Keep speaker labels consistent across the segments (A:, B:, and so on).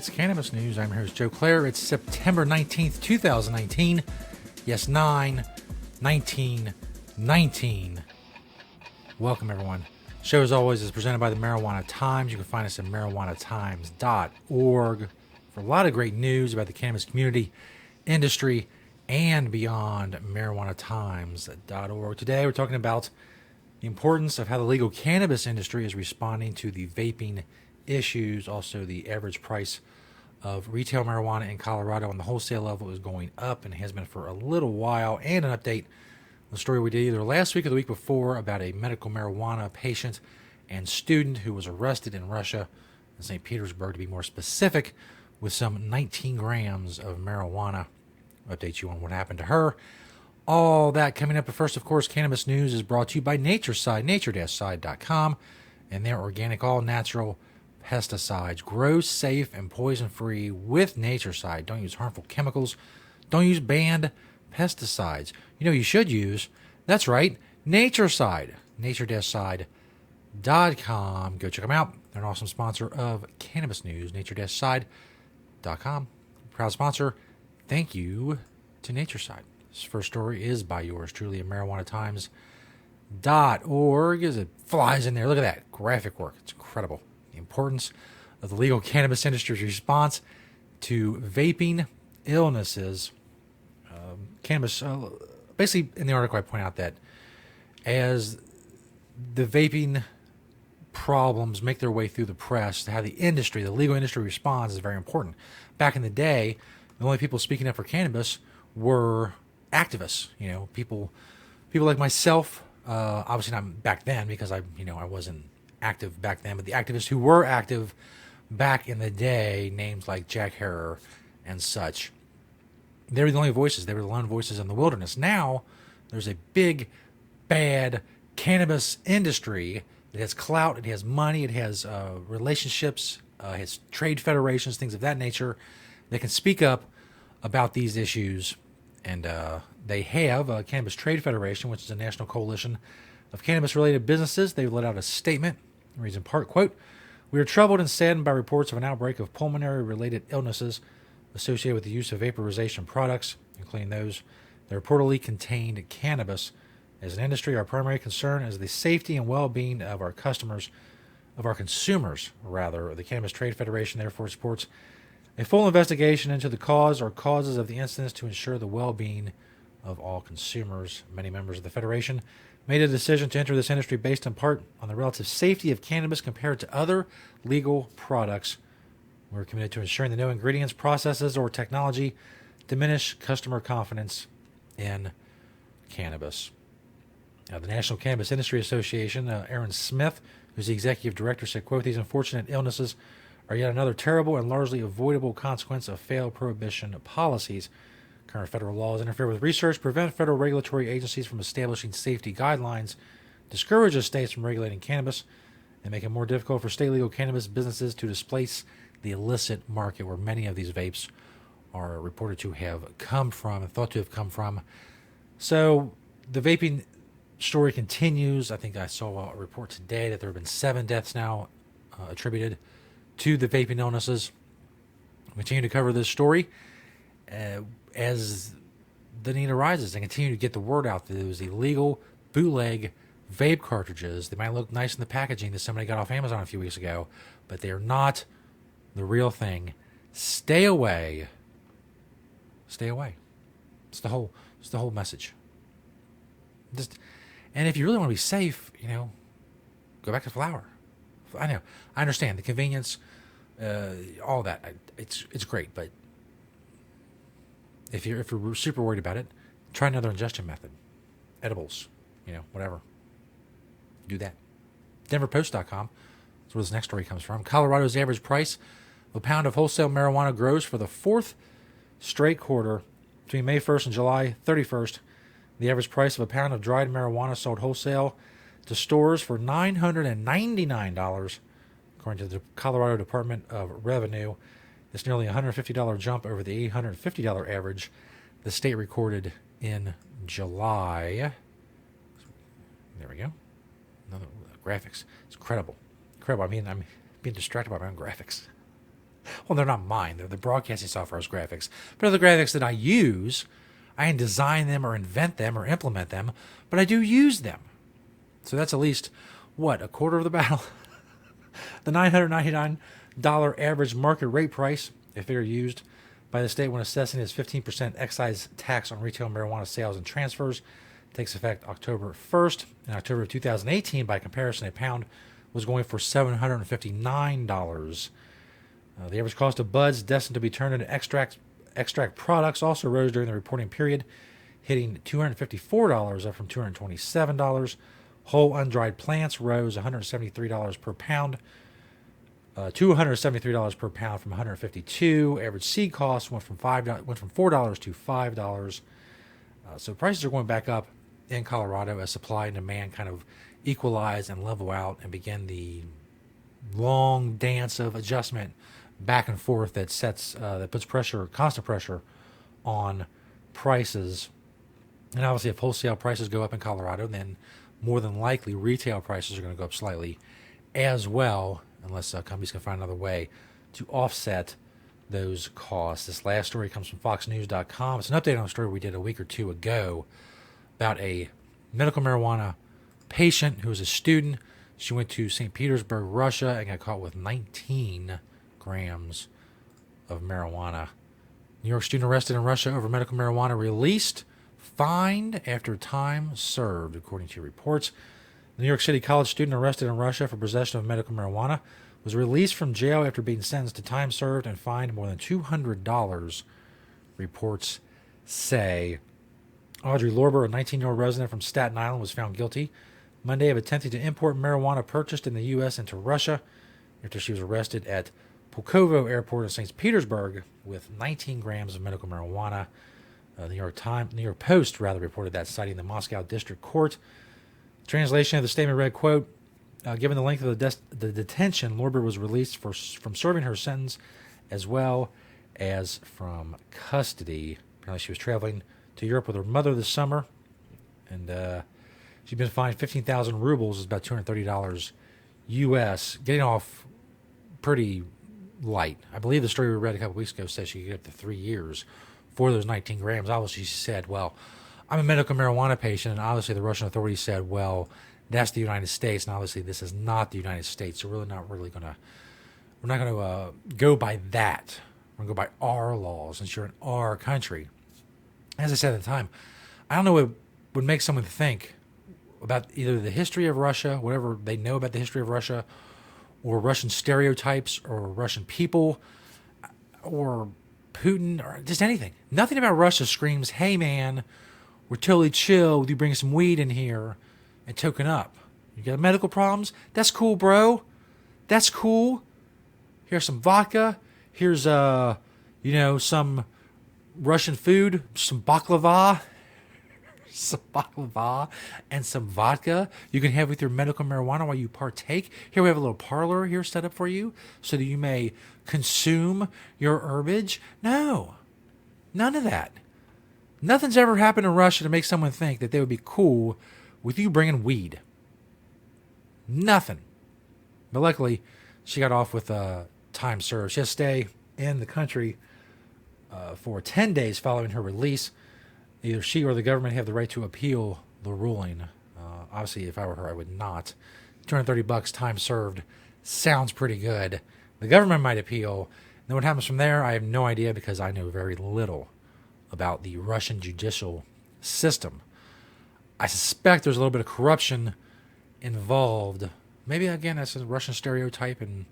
A: It's Cannabis News. I'm your host, Joe Klare. It's September 19th, 2019. Yes, 9/19/19. Welcome, everyone. The show, as always, is presented by the Marijuana Times. You can find us at marijuanatimes.org for a lot of great news about the cannabis community, industry, and beyond. marijuanatimes.org. Today, we're talking about the importance of how the legal cannabis industry is responding to the vaping issues. Also, the average price of retail marijuana in Colorado on the wholesale level is going up and has been for a little while. And an update on the story we did either last week or the week before about a medical marijuana patient and student who was arrested in Russia, in St. Petersburg to be more specific, with some 19 grams of marijuana. I'll update you on what happened to her. All that coming up. But first, of course, Cannabis News is brought to you by Natureside, nature-side.com, and their organic, all-natural pesticides. Grow safe and poison-free with Natureside. Don't use harmful chemicals. Don't use banned pesticides. You know you should use, that's right, Natureside. nature-side.com. Go check them out. They're an awesome sponsor of Cannabis News. nature-side.com. Proud sponsor. Thank you to Natureside. This first story is by yours truly at marijuanatimes.org as it flies in there. Look at that graphic work. It's incredible. The importance of the legal cannabis industry's response to vaping illnesses. Cannabis, basically in the article I point out that as the vaping problems make their way through the press, how the industry, the legal industry responds is very important. Back in the day, the only people speaking up for cannabis were activists, people like myself, obviously not back then because I wasn't active back then, but the activists who were active back in the day, names like Jack Harrer and such, they were the only voices. They were the lone voices in the wilderness. Now, there's a big, bad cannabis industry. It has clout, it has money, it has relationships, it has trade federations, things of that nature. They can speak up about these issues. And they have a Cannabis Trade Federation, which is a national coalition of cannabis-related businesses. They've let out a statement. It reads in part, quote, "We are troubled and saddened by reports of an outbreak of pulmonary-related illnesses associated with the use of vaporization products, including those that reportedly contained cannabis. As an industry, our primary concern is the safety and well-being of our consumers. The Cannabis Trade Federation therefore supports a full investigation into the cause or causes of the incidents to ensure the well-being of all consumers." Many members of the Federation made a decision to enter this industry based in part on the relative safety of cannabis compared to other legal products. We're committed to ensuring that no ingredients, processes, or technology diminish customer confidence in cannabis. Now, the National Cannabis Industry Association, Aaron Smith, who's the executive director, said, quote, "These unfortunate illnesses are yet another terrible and largely avoidable consequence of failed prohibition policies. Current federal laws interfere with research, prevent federal regulatory agencies from establishing safety guidelines, discourages states from regulating cannabis, and make it more difficult for state legal cannabis businesses to displace the illicit market where many of these vapes are reported to have come from and thought to have come from." So the vaping story continues. I think I saw a report today that there have been 7 deaths now attributed to the vaping illnesses. We'll continue to cover this story as the need arises and continue to get the word out that those illegal bootleg vape cartridges, they might look nice in the packaging that somebody got off Amazon a few weeks ago, but they are not the real thing. Stay away. Stay away. It's the whole message. And if you really want to be safe, go back to flower. I know. I understand the convenience, all that. It's great, but if you're super worried about it, try another ingestion method. Edibles, whatever. Do that. DenverPost.com. That's where this next story comes from. Colorado's average price of a pound of wholesale marijuana grows for the 4th straight quarter between May 1st and July 31st. The average price of a pound of dried marijuana sold wholesale to stores for $999, according to the Colorado Department of Revenue. It's nearly a $150 jump over the $850 average the state recorded in July. There we go. Another graphics. It's incredible. I mean, I'm being distracted by my own graphics. Well, they're not mine. They're the broadcasting software's graphics. But other graphics that I use, I didn't design them or invent them or implement them, but I do use them. So that's at least, what, a quarter of the battle? The $999 average market rate price, a figure used by the state when assessing its 15% excise tax on retail marijuana sales and transfers, takes effect October 1st. In October of 2018, by comparison, a pound was going for $759. The average cost of buds destined to be turned into extract products also rose during the reporting period, hitting $254, up from $227. Whole undried plants rose $173 per pound, $273 per pound from $152. Average seed costs went from $4 to $5. So prices are going back up in Colorado as supply and demand kind of equalize and level out and begin the long dance of adjustment back and forth that puts constant pressure on prices. And obviously, if wholesale prices go up in Colorado, then more than likely retail prices are going to go up slightly as well, unless companies can find another way to offset those costs. This last story comes from FoxNews.com. It's an update on a story we did a week or two ago about a medical marijuana patient who was a student. She went to St. Petersburg, Russia, and got caught with 19 grams of marijuana. New York student arrested in Russia over medical marijuana released, fined after time served, according to reports. The New York City college student arrested in Russia for possession of medical marijuana was released from jail after being sentenced to time served and fined more than $200, reports say. Audrey Lorber, a 19-year-old resident from Staten Island, was found guilty Monday of attempting to import marijuana purchased in the U.S. into Russia after she was arrested at Pulkovo Airport in St. Petersburg with 19 grams of medical marijuana. The New York Post reported that, citing the Moscow District Court. Translation of the statement read, quote, given the length of the detention, Lorber was released from serving her sentence as well as from custody. Apparently she was traveling to Europe with her mother this summer, and she'd been fined 15,000 rubles, is about $230 U.S., getting off pretty light. I believe the story we read a couple weeks ago says she could get up to 3 years for those 19 grams. Obviously, she said, well, I'm a medical marijuana patient, and obviously the Russian authorities said, well, that's the United States, and obviously this is not the United States, so we're not going to go by that. We're going to go by our laws, since you're in our country. As I said at the time, I don't know what would make someone think about either the history of Russia, whatever they know about the history of Russia, or Russian stereotypes, or Russian people, or Putin, or just anything. Nothing about Russia screams, hey man, we're totally chill with you bringing some weed in here and token up. You got medical problems? That's cool, bro. That's cool. Here's some vodka. Here's some Russian food, some baklava, and some vodka you can have with your medical marijuana while you partake. Here we have a little parlor here set up for you so that you may consume your herbage. No, none of that. Nothing's ever happened in Russia to make someone think that they would be cool with you bringing weed. Nothing. But luckily, she got off with time served. She has to stay in the country for 10 days following her release. Either she or the government have the right to appeal the ruling. Obviously, if I were her, I would not. $230 time served sounds pretty good. The government might appeal. Then what happens from there, I have no idea, because I know very little about the Russian judicial system. I suspect there's a little bit of corruption involved. Maybe, again, that's a Russian stereotype and,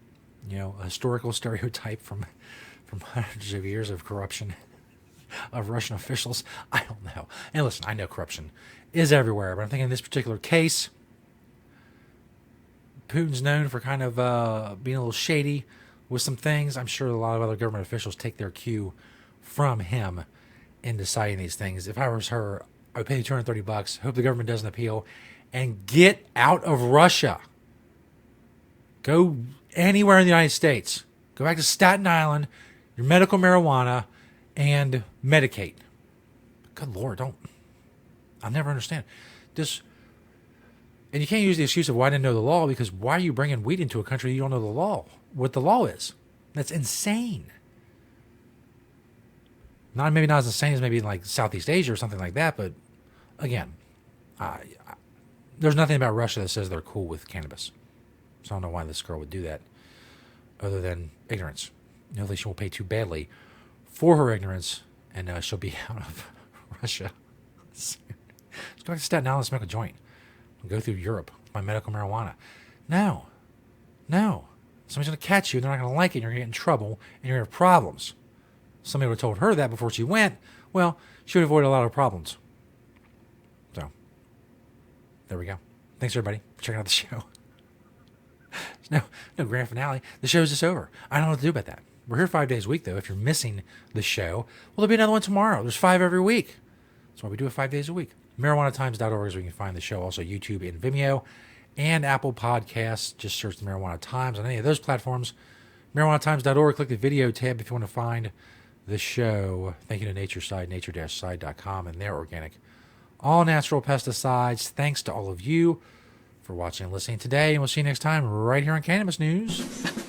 A: a historical stereotype from hundreds of years of corruption of Russian officials. I don't know. And listen, I know corruption is everywhere, but I'm thinking in this particular case, Putin's known for kind of being a little shady with some things. I'm sure a lot of other government officials take their cue from him in deciding these things. If I was her, I would pay $230, hope the government doesn't appeal, and get out of Russia. Go anywhere in the United States. Go back to Staten Island, your medical marijuana, and medicate. Good Lord, I'll never understand this. And you can't use the excuse of, well, I didn't know the law, because why are you bringing weed into a country you don't know what the law is? That's insane. Maybe not as insane as maybe in like Southeast Asia or something like that, but again, there's nothing about Russia that says they're cool with cannabis. So I don't know why this girl would do that, other than ignorance. Hopefully she won't pay too badly for her ignorance, and she'll be out of Russia soon. Let's go back to Staten Island and smoke a joint. I'll go through Europe with my medical marijuana. No. Somebody's going to catch you, and they're not going to like it, and you're going to get in trouble, and you're going to have problems. Somebody would have told her that before she went. Well, she would avoid a lot of problems. So, there we go. Thanks, everybody, for checking out the show. No grand finale. The show's just over. I don't know what to do about that. We're here 5 days a week, though. If you're missing the show, well, there'll be another one tomorrow. There's 5 every week. That's why we do it 5 days a week. MarijuanaTimes.org is where you can find the show. Also, YouTube and Vimeo and Apple Podcasts. Just search the Marijuana Times on any of those platforms. MarijuanaTimes.org. Click the video tab if you want to find the show. Thank you to NatureSide, nature-side.com, and their organic, all-natural pesticides. Thanks to all of you for watching and listening today, and we'll see you next time right here on Cannabis News.